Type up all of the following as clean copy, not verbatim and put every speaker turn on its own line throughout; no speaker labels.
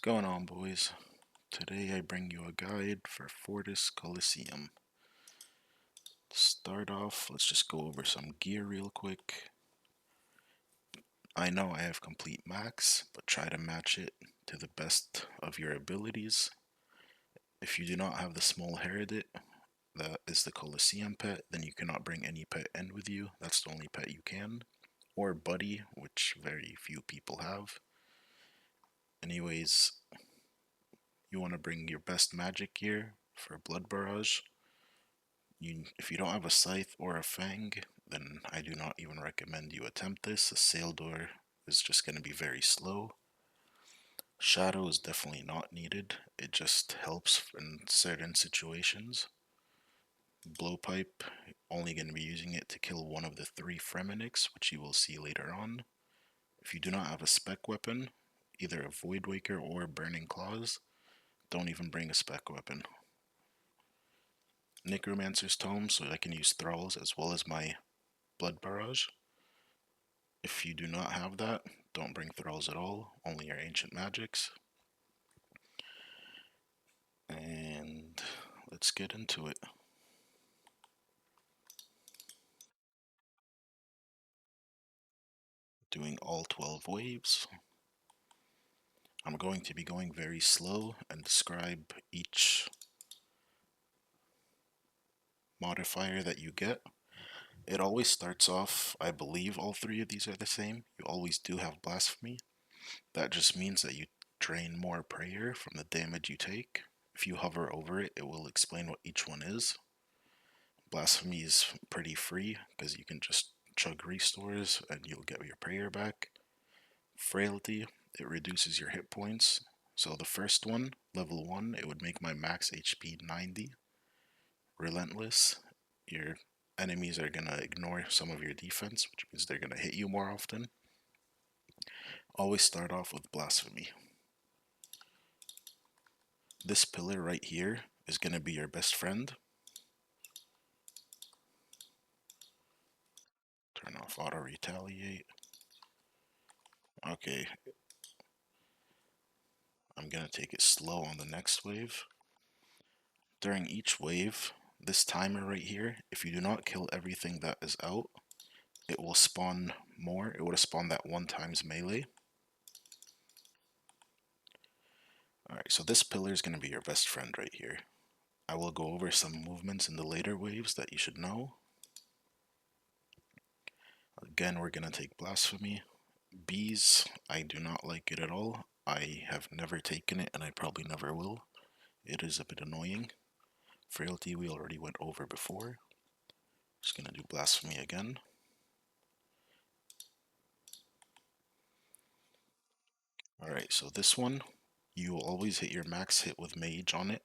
Going on, boys? Today I bring you a guide for Fortis Colosseum. To start off, let's just go over some gear real quick. I know I have complete max, but try to match it to the best of your abilities. If you do not have the small Heredit, that is the Colosseum pet, then you cannot bring any pet in with you. That's the only pet you can. Or Buddy, which very few people have. Anyways, you want to bring your best magic gear for Blood Barrage. If you don't have a scythe or a fang, then I do not even recommend you attempt this. A sail door is just going to be very slow. Shadow is definitely not needed. It just helps in certain situations. Blowpipe, only going to be using it to kill one of the three Fremenics, which you will see later on. If you do not have a spec weapon, either a Void Waker or Burning Claws, don't even bring a spec weapon. Necromancer's Tome, so I can use Thralls as well as my Blood Barrage. If you do not have that, don't bring Thralls at all, only your Ancient Magics. And let's get into it. Doing all 12 waves. I'm going to be going very slow and describe each modifier that you get. It always starts off, I believe all three of these are the same. You always do have Blasphemy. That just means that you drain more prayer from the damage you take. If you hover over it, it will explain what each one is. Blasphemy is pretty free because you can just chug restores and you'll get your prayer back. Frailty, it reduces your hit points. So the first one, level 1, it would make my max HP 90. Relentless, your enemies are going to ignore some of your defense, which means they're going to hit you more often. Always start off with Blasphemy. This pillar right here is going to be your best friend. Turn off auto retaliate. Okay, I'm going to take it slow on the next wave. During each wave, this timer right here, if you do not kill everything that is out, it will spawn more. It would have spawned that 1 times melee. Alright, so this pillar is going to be your best friend right here. I will go over some movements in the later waves that you should know. Again, we're going to take Blasphemy. Bees, I do not like it at all. I have never taken it and I probably never will. It is a bit annoying. Frailty we already went over before. Just going to do Blasphemy again. Alright, so this one, you will always hit your max hit with Mage on it.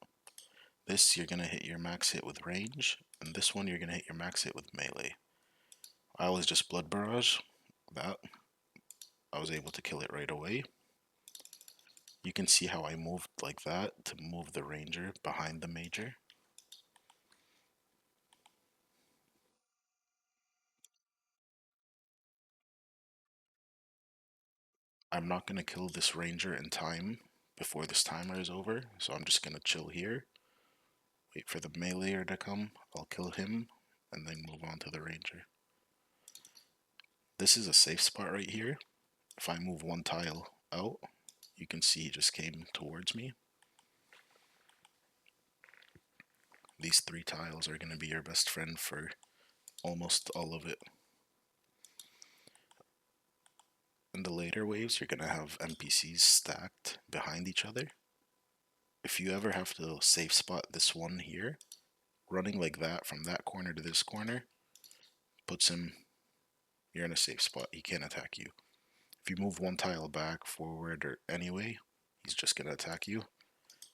This, you're going to hit your max hit with Range. And this one, you're going to hit your max hit with Melee. I always just Blood Barrage. That, I was able to kill it right away. You can see how I moved like that to move the Ranger behind the Major. I'm not going to kill this Ranger in time before this timer is over, so I'm just going to chill here. Wait for the meleeer to come, I'll kill him, and then move on to the Ranger. This is a safe spot right here. If I move 1 tile out, you can see he just came towards me. These 3 tiles are going to be your best friend for almost all of it. In the later waves, you're going to have NPCs stacked behind each other. If you ever have to safe spot this one here, running like that from that corner to this corner puts him, you're in a safe spot, he can't attack you. If you move 1 tile back, forward, or anyway, he's just going to attack you.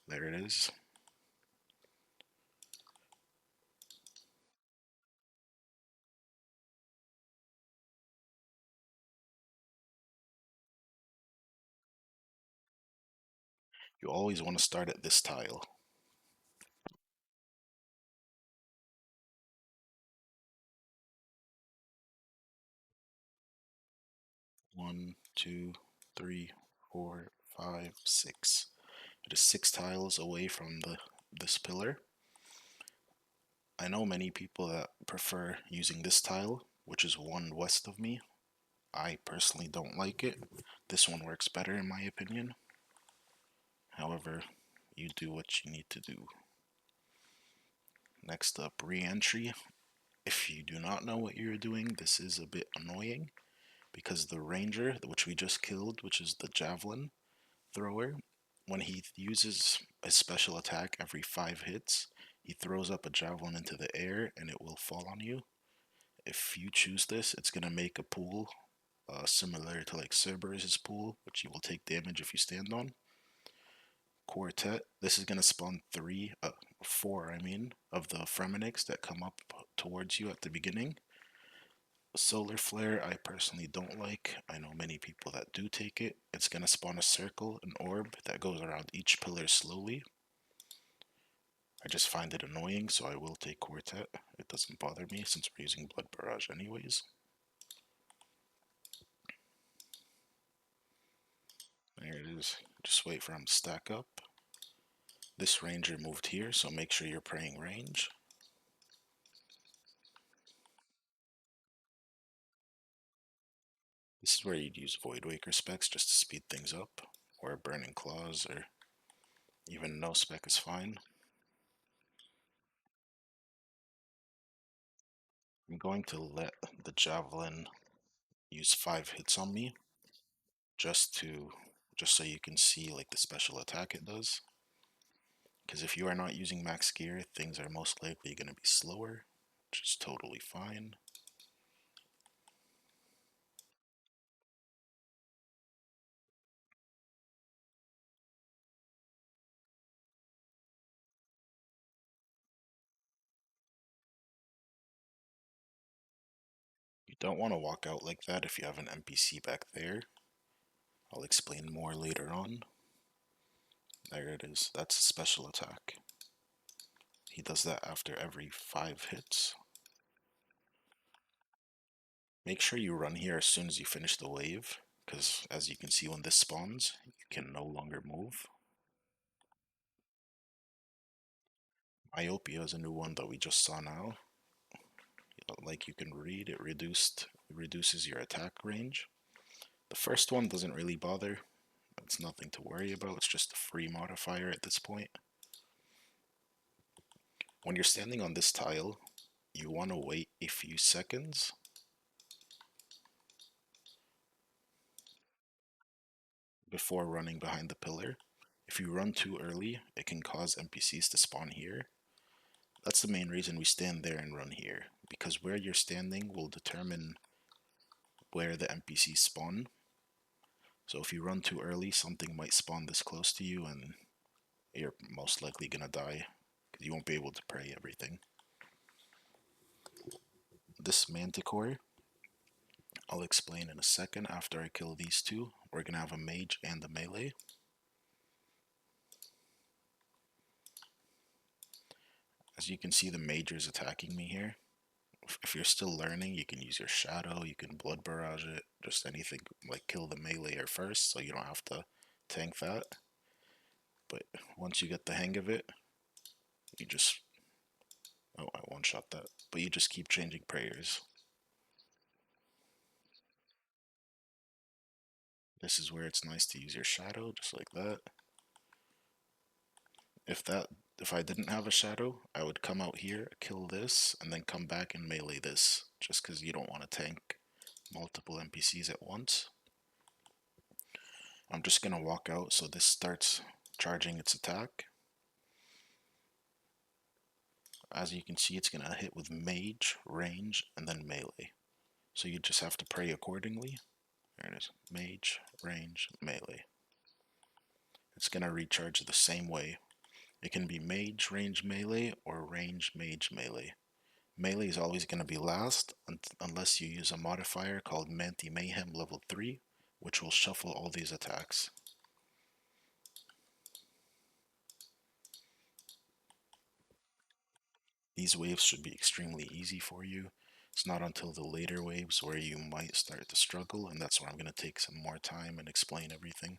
There it is. You always want to start at this tile. One, two, three, four, five, six. It is 6 tiles away from this pillar. I know many people that prefer using this tile, which is one west of me. I personally don't like it. This one works better in my opinion. However, you do what you need to do. Next up, re-entry. If you do not know what you're doing, this is a bit annoying because the ranger, which we just killed, which is the javelin thrower, when he uses a special attack every 5 hits, he throws up a javelin into the air and it will fall on you. If you choose this, it's gonna make a pool similar to like Cerberus's pool, which you will take damage if you stand on. Quartet. This is gonna spawn four, of the Fremenix that come up towards you at the beginning. Solar Flare, I personally don't like. I know many people that do take it. It's gonna spawn a circle, an orb that goes around each pillar slowly. I just find it annoying, so I will take Quartet. It doesn't bother me since we're using Blood Barrage anyways. There it is. Just wait for him to stack up. This ranger moved here, so make sure you're praying range. This is where you'd use Voidwaker specs just to speed things up, or Burning Claws, or even no spec is fine. I'm going to let the Javelin use 5 hits on me, just so you can see like the special attack it does. Because if you are not using max gear, things are most likely going to be slower, which is totally fine. You don't want to walk out like that if you have an NPC back there. I'll explain more later on. There it is. That's a special attack. He does that after every 5 hits. Make sure you run here as soon as you finish the wave, because as you can see when this spawns, you can no longer move. Myopia is a new one that we just saw now. Like you can read, it reduces your attack range. The first one doesn't really bother. It's nothing to worry about. It's just a free modifier at this point. When you're standing on this tile, you want to wait a few seconds before running behind the pillar. If you run too early, it can cause NPCs to spawn here. That's the main reason we stand there and run here, because where you're standing will determine where the NPCs spawn. So if you run too early, something might spawn this close to you and you're most likely gonna die, because you won't be able to pray everything. This Manticore, I'll explain in a second after I kill these two. We're gonna have a mage and a melee. As you can see, the mage is attacking me here. If you're still learning, you can use your shadow, you can blood barrage it, just anything, like kill the meleeer first so you don't have to tank that. But once you get the hang of it, you just, oh, I one-shot that, but you just keep changing prayers. This is where it's nice to use your shadow, just like that. If I didn't have a shadow, I would come out here, kill this, and then come back and melee this, just because you don't want to tank multiple NPCs at once. I'm just gonna walk out so this starts charging its attack. As you can see, it's gonna hit with mage, range, and then melee. So you just have to pray accordingly. There it is, mage, range, melee. It's gonna recharge the same way. It can be mage, range, melee, or range, mage, melee. Melee is always going to be last unless you use a modifier called Manti Mayhem level 3, which will shuffle all these attacks. These waves should be extremely easy for you. It's not until the later waves where you might start to struggle, and that's where I'm going to take some more time and explain everything.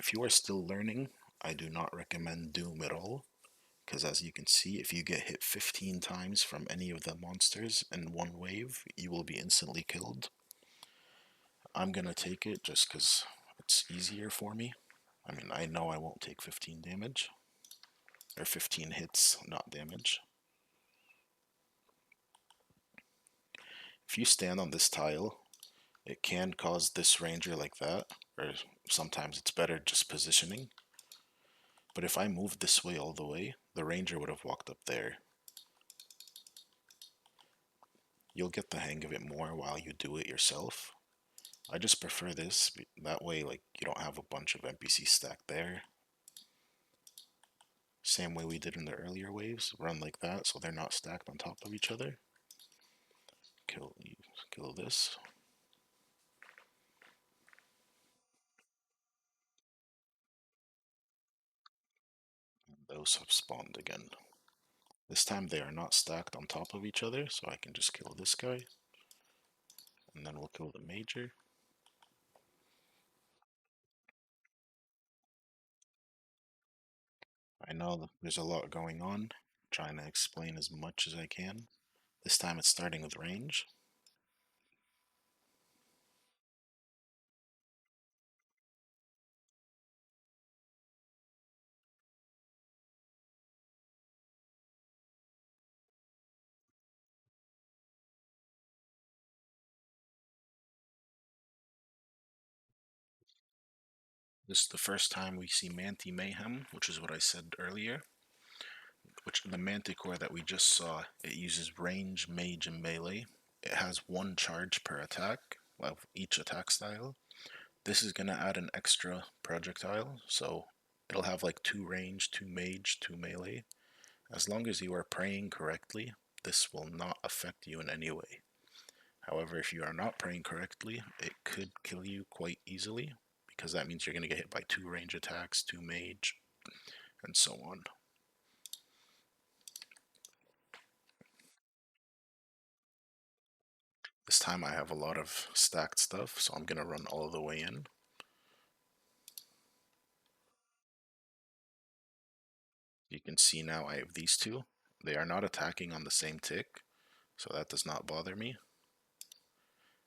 If you are still learning, I do not recommend Doom at all, because as you can see, if you get hit 15 times from any of the monsters in one wave, you will be instantly killed. I'm gonna take it just because it's easier for me. I mean, I know I won't take 15 damage, or 15 hits, not damage. If you stand on this tile, it can cause this ranger like that, or sometimes it's better just positioning. But if I moved this way all the way, the ranger would have walked up there. You'll get the hang of it more while you do it yourself. I just prefer this, that way like you don't have a bunch of NPCs stacked there. Same way we did in the earlier waves, run like that so they're not stacked on top of each other. Kill this. Those have spawned again. This time they are not stacked on top of each other, so I can just kill this guy. And then we'll kill the major. I know there's a lot going on, trying to explain as much as I can. This time it's starting with range. This is the first time we see Manti Mayhem, which is what I said earlier. Which the Manticore that we just saw, it uses range, mage, and melee. It has one charge per attack of each attack style. This is gonna add an extra projectile, so it'll have like 2 range, 2 mage, 2 melee. As long as you are praying correctly, this will not affect you in any way. However, if you are not praying correctly, it could kill you quite easily, because that means you're going to get hit by 2 range attacks, 2 mage, and so on. This time I have a lot of stacked stuff, so I'm going to run all the way in. You can see now I have these two. They are not attacking on the same tick, so that does not bother me.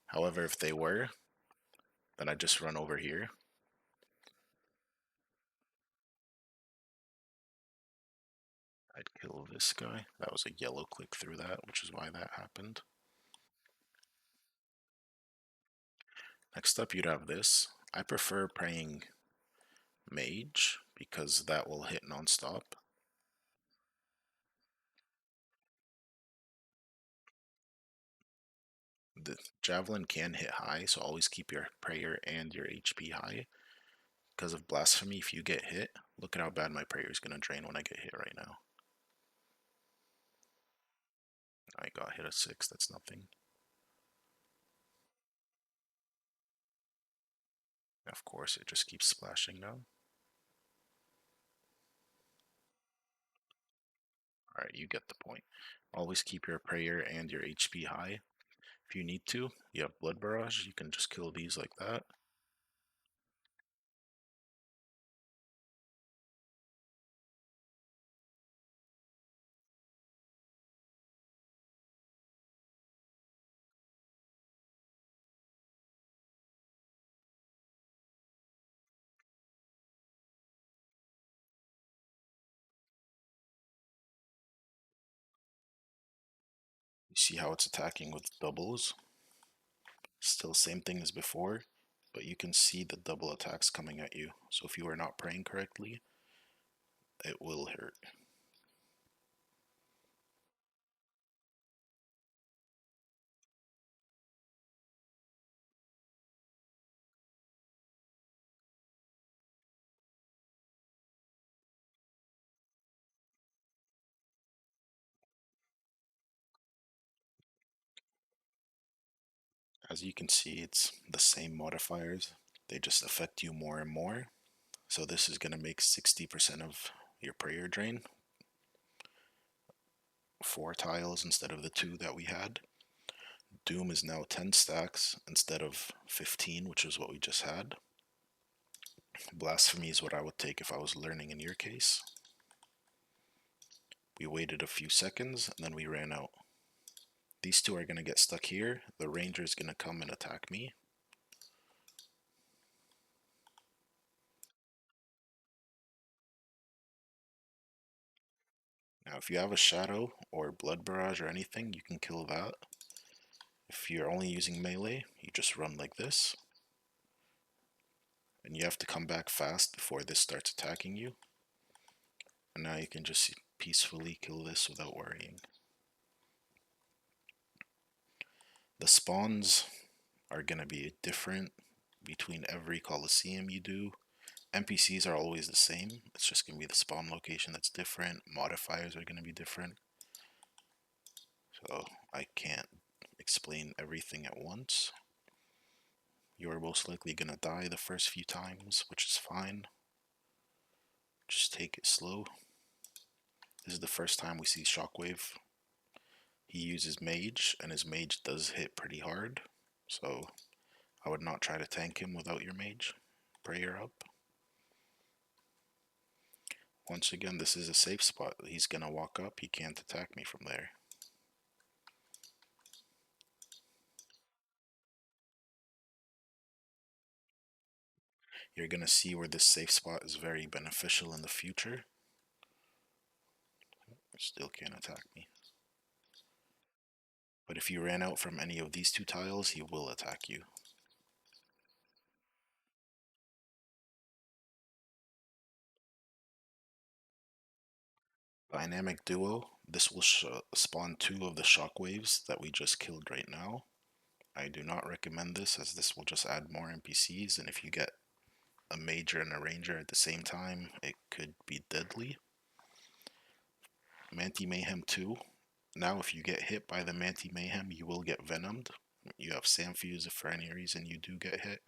However, if they were, then I just run over here. I'd kill this guy. That was a yellow click through that, which is why that happened. Next up, you'd have this. I prefer praying mage because that will hit non-stop. The javelin can hit high, so always keep your prayer and your HP high. Because of blasphemy, if you get hit, look at how bad my prayer is gonna drain when I get hit right now. I got hit a 6, that's nothing. Of course, it just keeps splashing now. Alright, you get the point. Always keep your prayer and your HP high. If you need to, you have blood barrage, you can just kill these like that. You see how it's attacking with doubles? Still same thing as before, but you can see the double attacks coming at you. So if you are not praying correctly, it will hurt. As you can see, it's the same modifiers. They just affect you more and more. So this is going to make 60% of your prayer drain. 4 tiles instead of the 2 that we had. Doom is now 10 stacks instead of 15, which is what we just had. Blasphemy is what I would take if I was learning in your case. We waited a few seconds and then we ran out. These two are going to get stuck here. The ranger is going to come and attack me. Now, if you have a shadow or blood barrage or anything, you can kill that. If you're only using melee, you just run like this. And you have to come back fast before this starts attacking you. And now you can just peacefully kill this without worrying. The spawns are going to be different between every Colosseum you do. NPCs are always the same. It's just going to be the spawn location that's different. Modifiers are going to be different. So I can't explain everything at once. You're most likely going to die the first few times, which is fine. Just take it slow. This is the first time we see Shockwave. He uses Mage, and his Mage does hit pretty hard. So I would not try to tank him without your Mage. Prayer up. Once again, this is a safe spot. He's going to walk up. He can't attack me from there. You're going to see where this safe spot is very beneficial in the future. Still can't attack me. But if you ran out from any of these two tiles, he will attack you. Dynamic Duo. This will spawn two of the shockwaves that we just killed right now. I do not recommend this, as this will just add more NPCs, and if you get a major and a ranger at the same time, it could be deadly. Manti Mayhem 2. Now if you get hit by the Manti Mayhem, you will get venomed. You have Samfuse if for any reason you do get hit.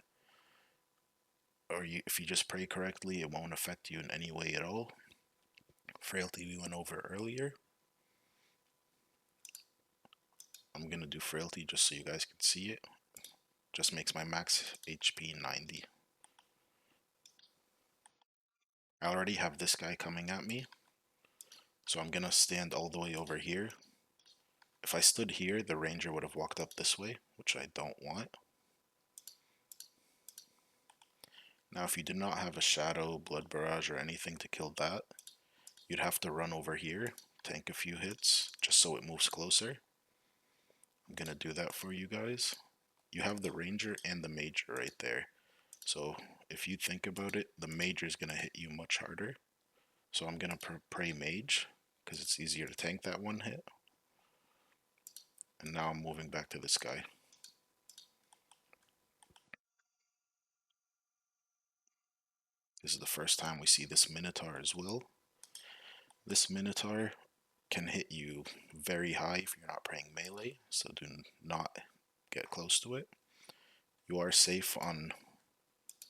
Or if you just pray correctly, it won't affect you in any way at all. Frailty we went over earlier. I'm gonna do Frailty just so you guys can see it. Just makes my max HP 90. I already have this guy coming at me, so I'm gonna stand all the way over here. If I stood here, the ranger would have walked up this way, which I don't want. Now, if you did not have a shadow, blood barrage, or anything to kill that, you'd have to run over here, tank a few hits, just so it moves closer. I'm gonna do that for you guys. You have the ranger and the major right there. So if you think about it, the major is gonna hit you much harder. So I'm gonna pray mage, because it's easier to tank that one hit. And now I'm moving back to this guy. This is the first time we see this Minotaur as well. This Minotaur can hit you very high if you're not praying melee, so do not get close to it. You are safe on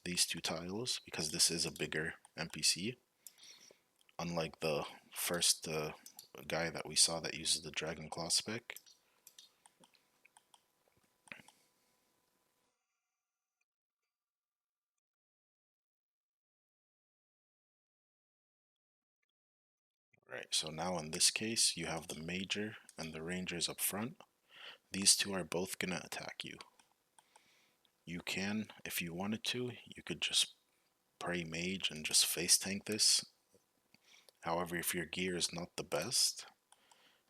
these two tiles because this is a bigger NPC. Unlike the first guy that we saw that uses the Dragon Claw spec. Right, so now in this case, you have the Major and the Rangers up front. These two are both gonna attack you. You can, if you wanted to, you could just pray Mage and just face tank this. However, if your gear is not the best,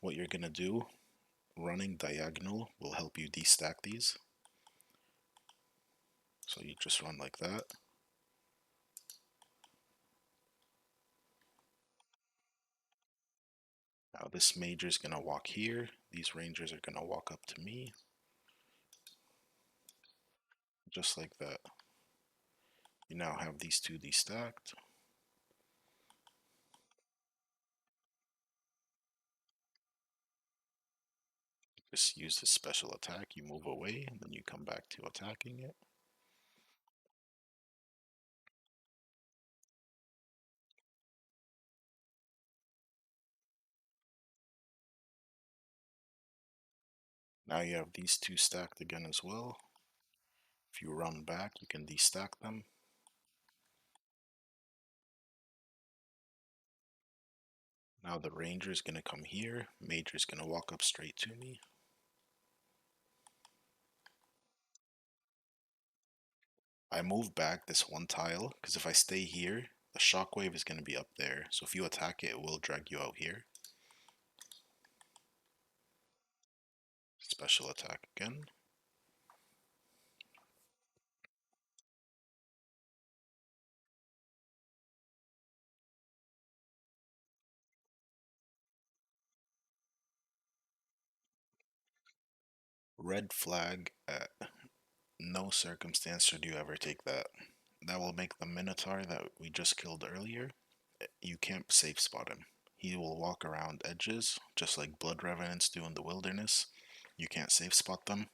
what you're gonna do, running diagonal will help you destack these. So you just run like that. Now this Major is gonna walk here. These Rangers are gonna walk up to me. Just like that. You now have these two destacked. Just use this special attack, you move away, and then you come back to attacking it. Now you have these two stacked again as well. If you run back, you can destack them. Now the ranger is gonna come here. Major is gonna walk up straight to me. I move back this one tile because if I stay here, the shockwave is gonna be up there. So if you attack it, it will drag you out here. Special attack again. Red flag. No circumstance should you ever take that. That will make the Minotaur that we just killed earlier. You can't safe spot him. He will walk around edges, just like Blood Revenants do in the wilderness. You can't safe spot them.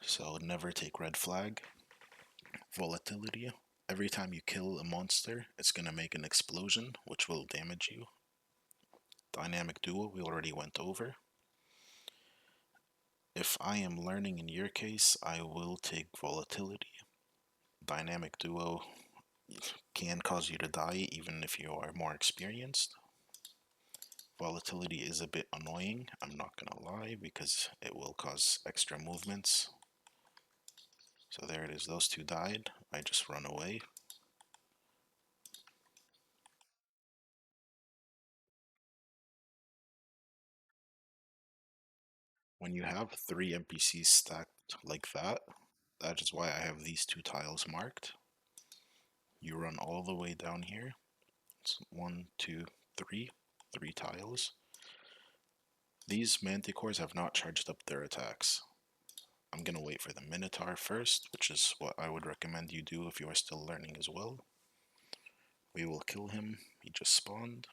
So never take red flag. Volatility. Every time you kill a monster, it's going to make an explosion, which will damage you. Dynamic duo, we already went over. If I am learning in your case, I will take volatility. Dynamic duo can cause you to die even if you are more experienced. Volatility is a bit annoying, I'm not gonna lie, because it will cause extra movements. So there it is, those two died. I just run away. When you have three NPCs stacked like that, that is why I have these two tiles marked. You run all the way down here. It's one, two, three tiles. These manticores have not charged up their attacks. I'm gonna wait for the Minotaur first, which is what I would recommend you do if you are still learning as well. We will kill him, he just spawned.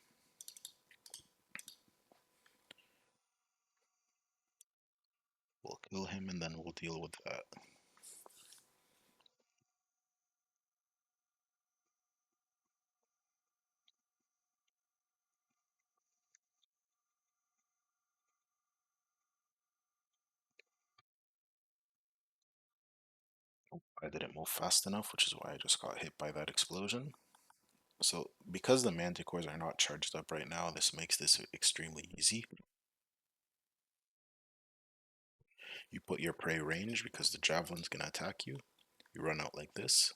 We'll kill him and then we'll deal with that. I didn't move fast enough, which is why I just got hit by that explosion. So, because the manticores are not charged up right now, this makes this extremely easy. You put your prey range because the javelin's gonna attack you. You run out like this.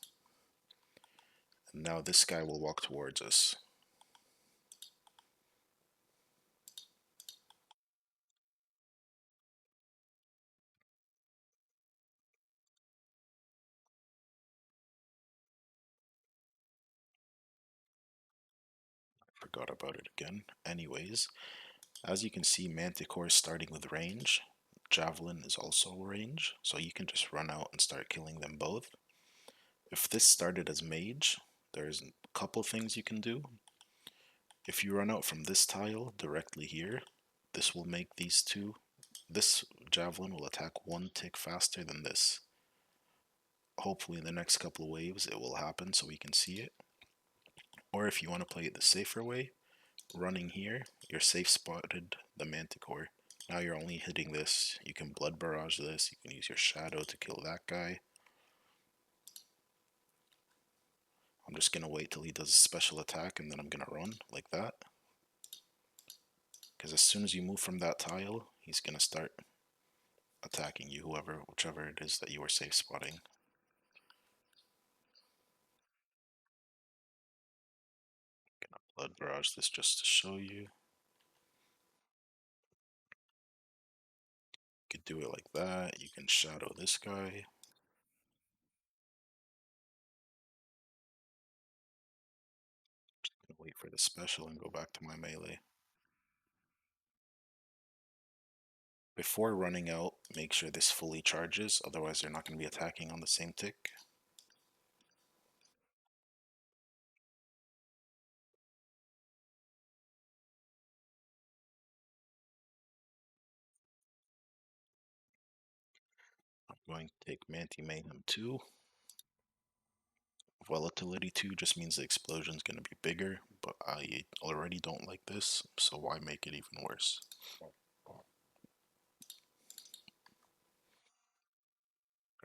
And now this guy will walk towards us. Forgot about it again. Anyways, as you can see, Manticore is starting with range. Javelin is also range, so you can just run out and start killing them both. If this started as mage, there's a couple things you can do. If you run out from this tile directly here, this will make these two. This javelin will attack one tick faster than this. Hopefully, in the next couple of waves, it will happen so we can see it. Or if you want to play it the safer way, running here, you're safe spotted the Manticore. Now you're only hitting this. You can blood barrage this. You can use your shadow to kill that guy. I'm just gonna wait till he does a special attack and then I'm gonna run like that. Because as soon as you move from that tile, he's gonna start attacking you, whichever it is that you are safe spotting. Gonna blood barrage this just to show you. You could do it like that. You can shadow this guy. Wait for the special and go back to my melee. Before running out, make sure this fully charges, otherwise they're not going to be attacking on the same tick. I'm going to take Manti Mayhem 2. Volatility 2 just means the explosion is going to be bigger, but I already don't like this, so why make it even worse?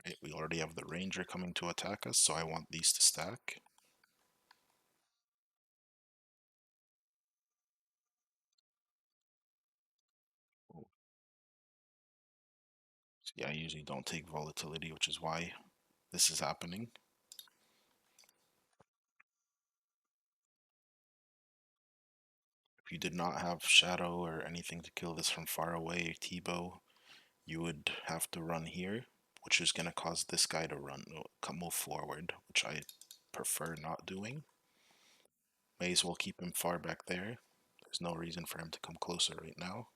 Right, we already have the ranger coming to attack us, so I want these to stack. Yeah, I usually don't take volatility, which is why this is happening. If you did not have Shadow or anything to kill this from far away, T-bow, you would have to run here, which is going to cause this guy to move forward, which I prefer not doing. May as well keep him far back there. There's no reason for him to come closer right now.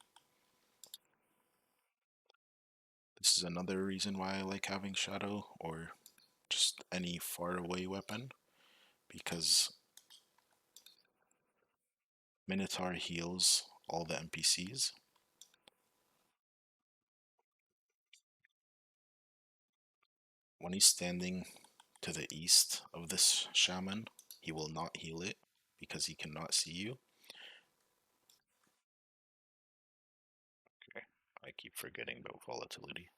This is another reason why I like having Shadow or just any far away weapon, because Minotaur heals all the NPCs. When he's standing to the east of this shaman, he will not heal it because he cannot see you. Okay, I keep forgetting about volatility.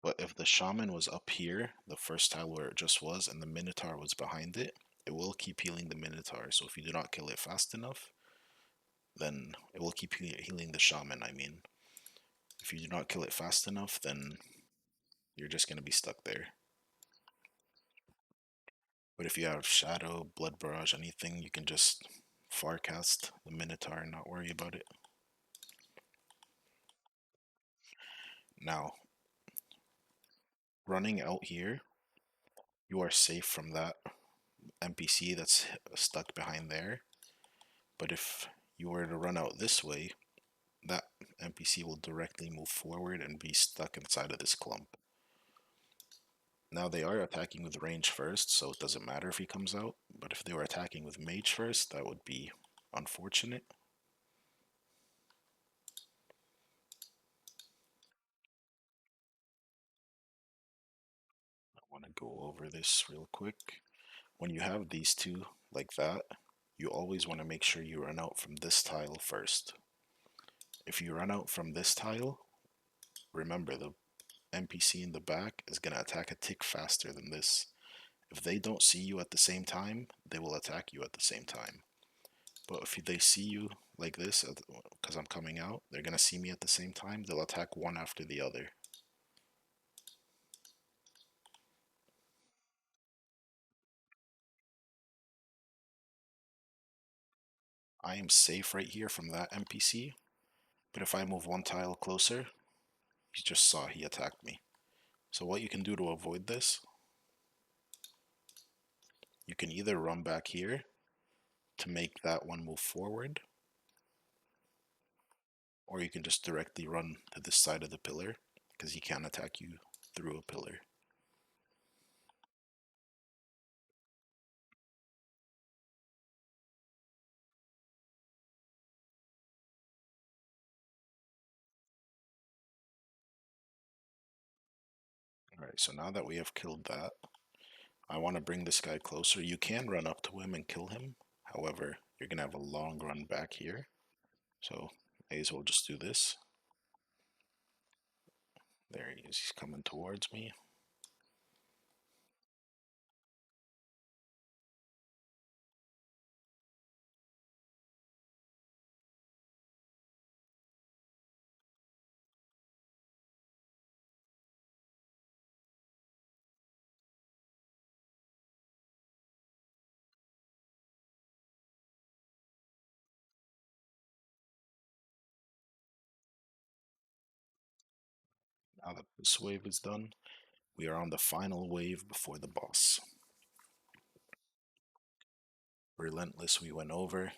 But if the shaman was up here, the first tile where it just was, and the minotaur was behind it, it will keep healing the minotaur. So if you do not kill it fast enough, then it will keep healing the shaman. I mean, if you do not kill it fast enough, then you're just going to be stuck there. But if you have Shadow, Blood Barrage, anything, you can just Farcast the Minotaur and not worry about it. Now, running out here, you are safe from that NPC that's stuck behind there. But if you were to run out this way, that NPC will directly move forward and be stuck inside of this clump. Now they are attacking with range first, so it doesn't matter if he comes out, but if they were attacking with mage first, that would be unfortunate. I want to go over this real quick. When you have these two like that, you always want to make sure you run out from this tile first. If you run out from this tile, remember the NPC in the back is going to attack a tick faster than this. If they don't see you at the same time, they will attack you at the same time. But if they see you like this, because I'm coming out, they're going to see me at the same time, they'll attack one after the other. I am safe right here from that NPC, but if I move one tile closer, you just saw he attacked me. So what you can do to avoid this, you can either run back here to make that one move forward, or you can just directly run to this side of the pillar, because he can't attack you through a pillar. Alright, so now that we have killed that, I want to bring this guy closer. You can run up to him and kill him. However, you're going to have a long run back here. So, may as well just do this. There he is. He's coming towards me. Now that this wave is done, we are on the final wave before the boss. Relentless, we went over.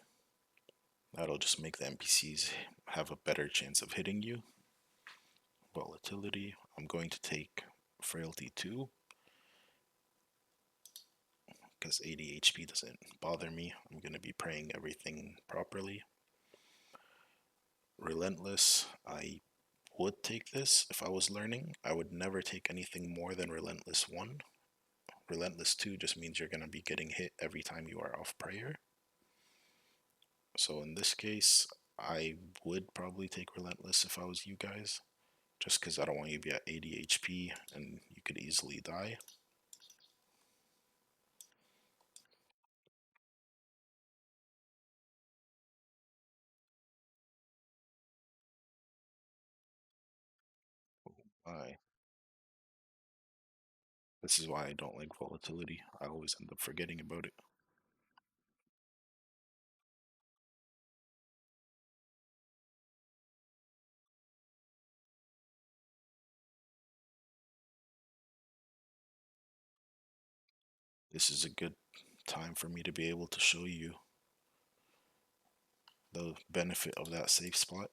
That'll just make the NPCs have a better chance of hitting you. Volatility, I'm going to take Frailty 2 because 80 HP doesn't bother me. I'm going to be praying everything properly. Relentless, I would take this if I was learning. I would never take anything more than Relentless 1. Relentless 2 just means you're going to be getting hit every time you are off prayer. So in this case, I would probably take Relentless if I was you guys, just because I don't want you to be at 80 HP and you could easily die. why. This is why I don't like volatility. I always end up forgetting about it. This is a good time for me to be able to show you the benefit of that safe spot.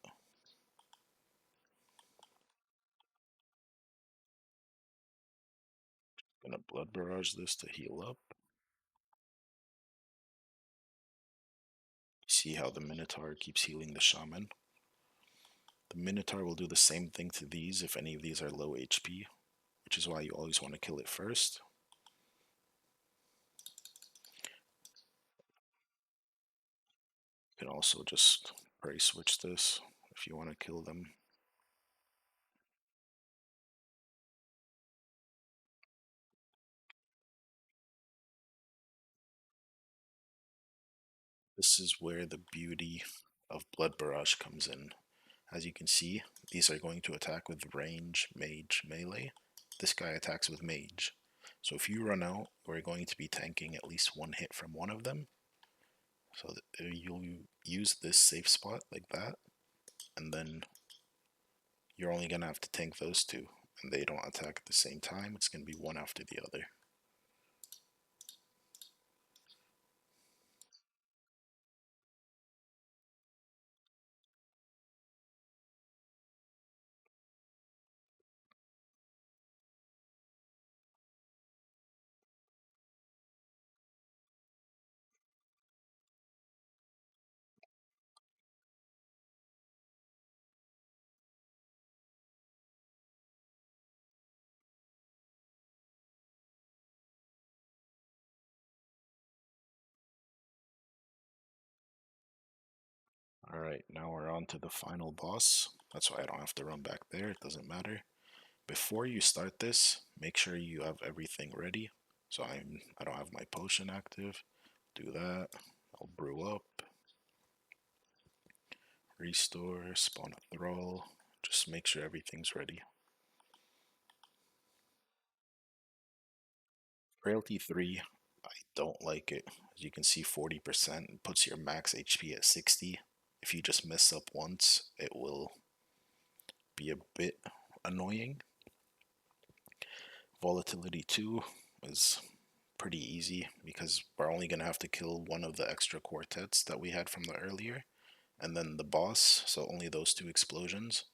Gonna blood barrage this to heal up. See how the Minotaur keeps healing the Shaman? The Minotaur will do the same thing to these if any of these are low HP, which is why you always want to kill it first. You can also just prey switch this if you want to kill them. This is where the beauty of Blood Barrage comes in. As you can see, these are going to attack with range, mage, melee. This guy attacks with mage. So if you run out, we're going to be tanking at least one hit from one of them. So you'll use this safe spot like that, and then you're only going to have to tank those two. And they don't attack at the same time, it's going to be one after the other. Alright, now we're on to the final boss. That's why I don't have to run back there, it doesn't matter. Before you start this, make sure you have everything ready. So I don't have my potion active. Do that. I'll brew up, restore, spawn a thrall. Just make sure everything's ready. Frailty 3, I don't like it. As you can see, 40% puts your max HP at 60. If you just mess up once, it will be a bit annoying. Volatility 2 is pretty easy because we're only going to have to kill one of the extra quartets that we had from the earlier, and then the boss, so only those two explosions.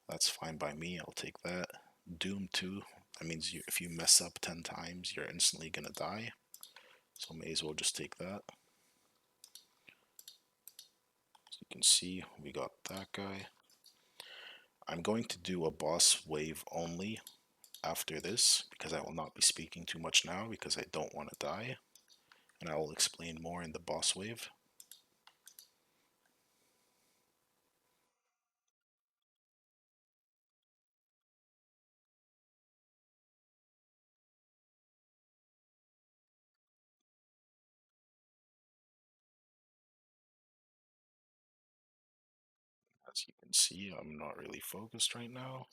That's fine by me, I'll take that. Doom 2, that means if you mess up 10 times, you're instantly going to die, so may as well just take that. As you can see, we got that guy. I'm going to do a boss wave only after this because I will not be speaking too much now because I don't want to die, and I will explain more in the boss wave. As you can see, I'm not really focused right now.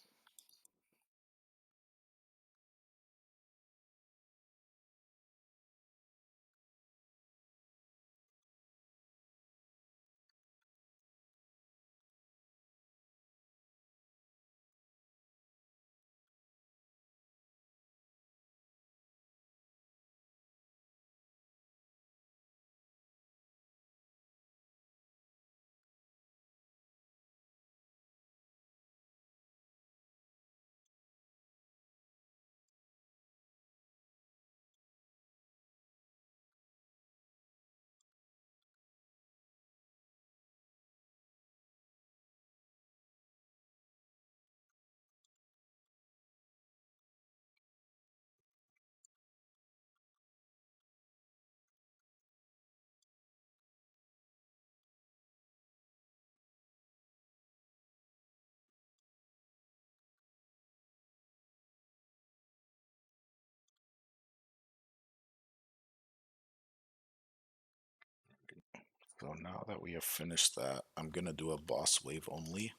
So now that we have finished that, I'm gonna do a boss wave only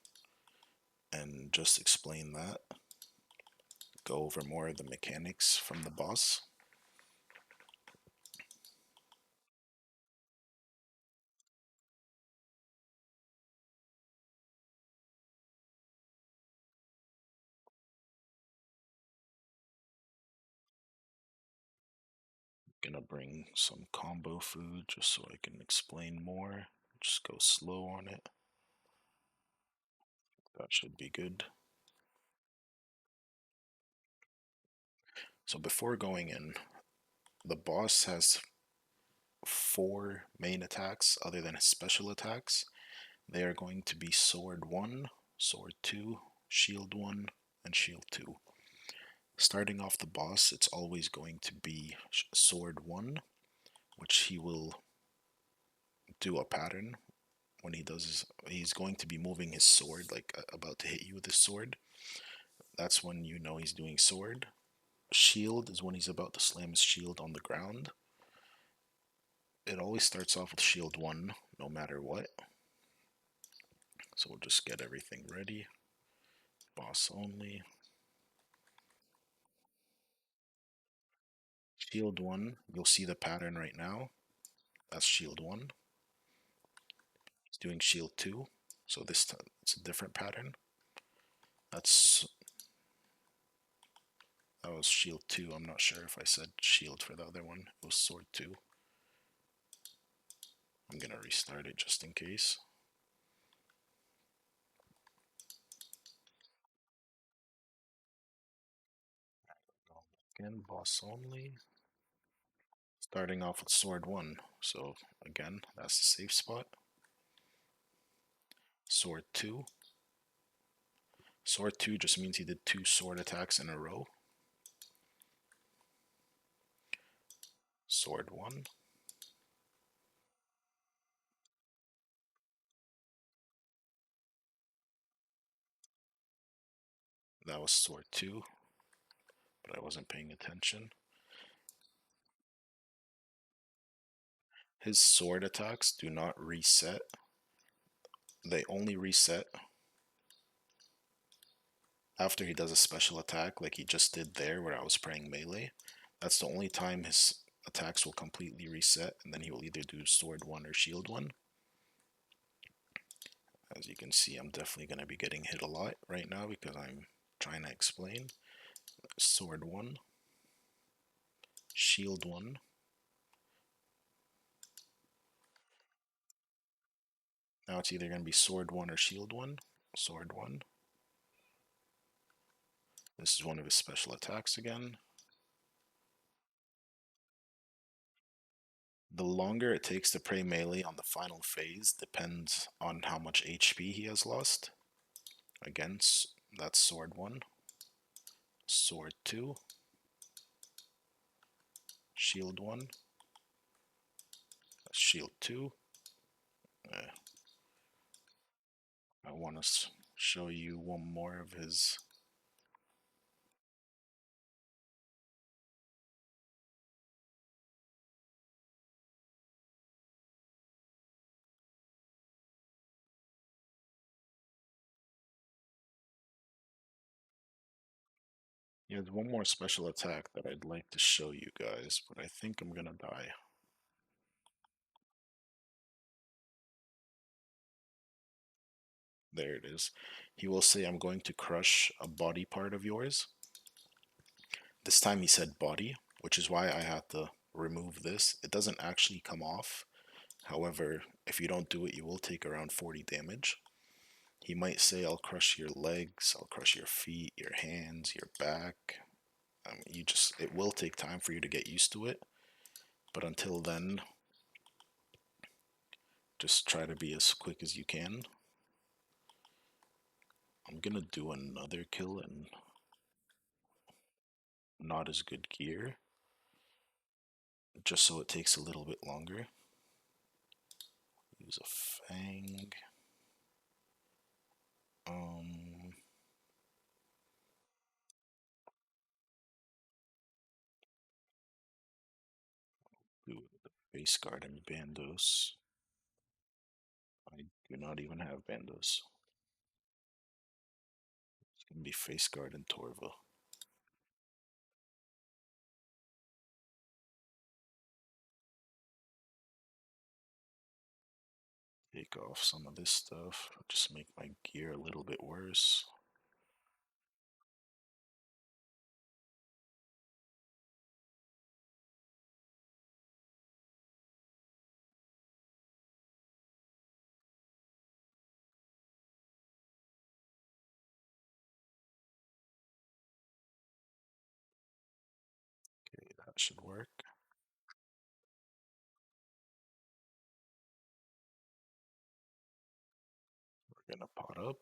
and just explain that. go over more of the mechanics from the boss. Gonna bring some combo food just so I can explain more. Just go slow on it. That should be good. So before going in, the boss has four main attacks other than his special attacks. They are going to be Sword 1, Sword 2, Shield 1, and Shield 2. Starting off the boss, it's always going to be Sword 1, which he will do a pattern when he does he's going to be moving his sword, like about to hit you with his sword. That's when you know he's doing sword. Shield is when he's about to slam his shield on the ground. It always starts off with shield 1, no matter what. So we'll just get everything ready. Boss only. Shield 1, you'll see the pattern right now. That's shield 1. He's doing shield 2. So this time it's a different pattern. That's That was shield 2. I'm not sure if I said shield for the other one. It was sword 2. I'm gonna restart it just in case. Again, boss only. Starting off with sword 1. So again, that's the safe spot. Sword 2. Sword 2 just means he did 2 sword attacks in a row. Sword 1. That was sword 2, but I wasn't paying attention. His sword attacks do not reset. They only reset after he does a special attack like he just did there where I was praying melee. That's the only time his attacks will completely reset, and then he will either do sword 1 or shield 1. As you can see, I'm definitely going to be getting hit a lot right now because I'm trying to explain. Sword 1, shield 1. Now it's either going to be sword 1 or shield 1. Sword 1. This is one of his special attacks again. The longer it takes to pray melee on the final phase depends on how much HP he has lost. Again, that's sword 1, sword 2, shield 1, shield 2. I want to show you one more of his. He has one more special attack that I'd like to show you guys, but I think I'm gonna die. There it is. He will say, I'm going to crush a body part of yours. This time he said body, which is why I had to remove this. It doesn't actually come off. However, if you don't do it, you will take around 40 damage. He might say, I'll crush your legs, I'll crush your feet, your hands, your back. It will take time for you to get used to it. But until then, just try to be as quick as you can. I'm gonna do another kill in not as good gear, just so it takes a little bit longer. Use a fang. Um, do the face guard and bandos. I do not even have bandos. It's gonna be face guard and Torva. Take off some of this stuff, just make my gear a little bit worse. Okay, that should work. We're gonna pot up.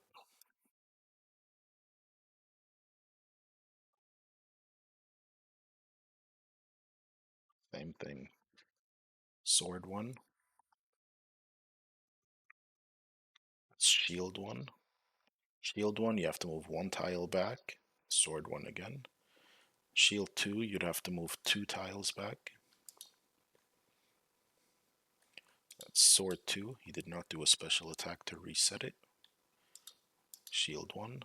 Same thing. Sword one. Shield one. Shield one, you have to move one tile back. Sword one again. Shield two, you'd have to move two tiles back. That's sword two. He did not do a special attack to reset it. Shield one.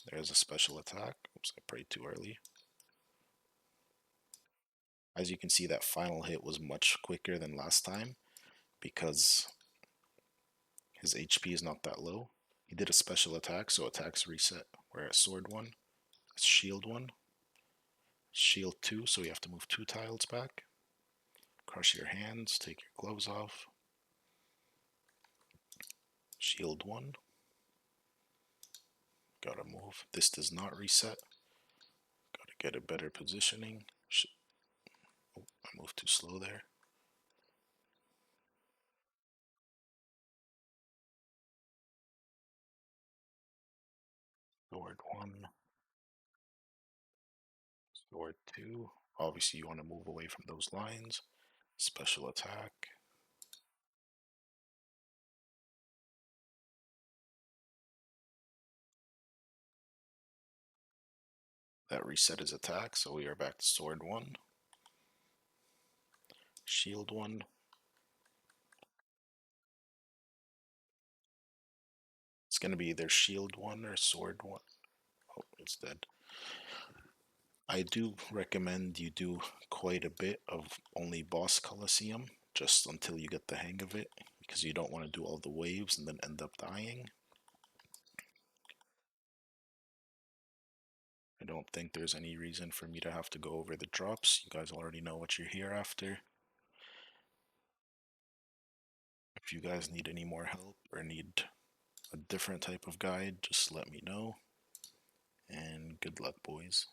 There's a special attack. Oops, I prayed too early. As you can see, that final hit was much quicker than last time because his HP is not that low. He did a special attack, so attacks reset. Whereas sword one, it's shield one. Shield two, so you have to move two tiles back. Crush your hands, take your gloves off. Shield one. Gotta move. This does not reset. Gotta get a better positioning. Oh, I moved too slow there. Sword one. Sword two. Obviously, you want to move away from those lines. Special attack. That reset his attack, so we are back to sword one. Shield one. It's going to be either shield one or sword one. Oh, it's dead. I do recommend you do quite a bit of only boss Colosseum, just until you get the hang of it, because you don't want to do all the waves and then end up dying. I don't think there's any reason for me to have to go over the drops. You guys already know what you're here after. If you guys need any more help or need a different type of guide, just let me know. And good luck, boys.